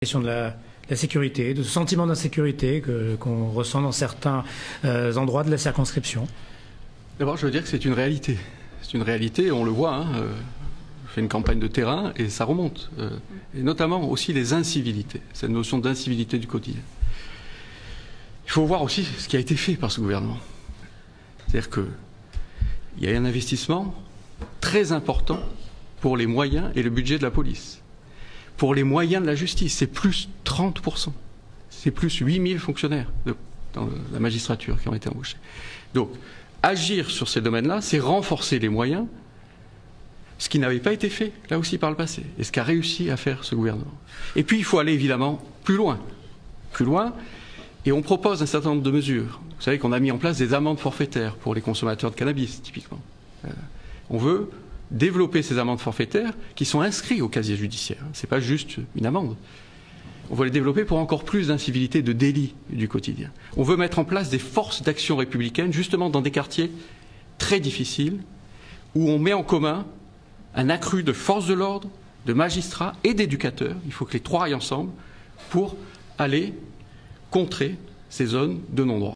question de la sécurité, de ce sentiment d'insécurité qu'on ressent dans certains endroits de la circonscription? D'abord, je veux dire que c'est une réalité. C'est une réalité, on le voit. Hein, je fais une campagne de terrain et ça remonte. Et notamment aussi les incivilités, cette notion d'incivilité du quotidien. Il faut voir aussi ce qui a été fait par ce gouvernement. C'est-à-dire qu'il y a un investissement très important pour les moyens et le budget de la police. Pour les moyens de la justice, c'est plus 30%. C'est plus 8000 fonctionnaires dans la magistrature qui ont été embauchés. Donc, agir sur ces domaines-là, c'est renforcer les moyens, ce qui n'avait pas été fait, là aussi, par le passé, et ce qu'a réussi à faire ce gouvernement. Et puis, il faut aller, évidemment, plus loin, et on propose un certain nombre de mesures. Vous savez qu'on a mis en place des amendes forfaitaires pour les consommateurs de cannabis, typiquement. On veut développer ces amendes forfaitaires qui sont inscrites au casier judiciaire. Ce n'est pas juste une amende. On veut les développer pour encore plus d'incivilité, de délits du quotidien. On veut mettre en place des forces d'action républicaine, justement dans des quartiers très difficiles, où on met en commun un accru de forces de l'ordre, de magistrats et d'éducateurs. Il faut que les trois aillent ensemble pour aller contrer ces zones de non-droit.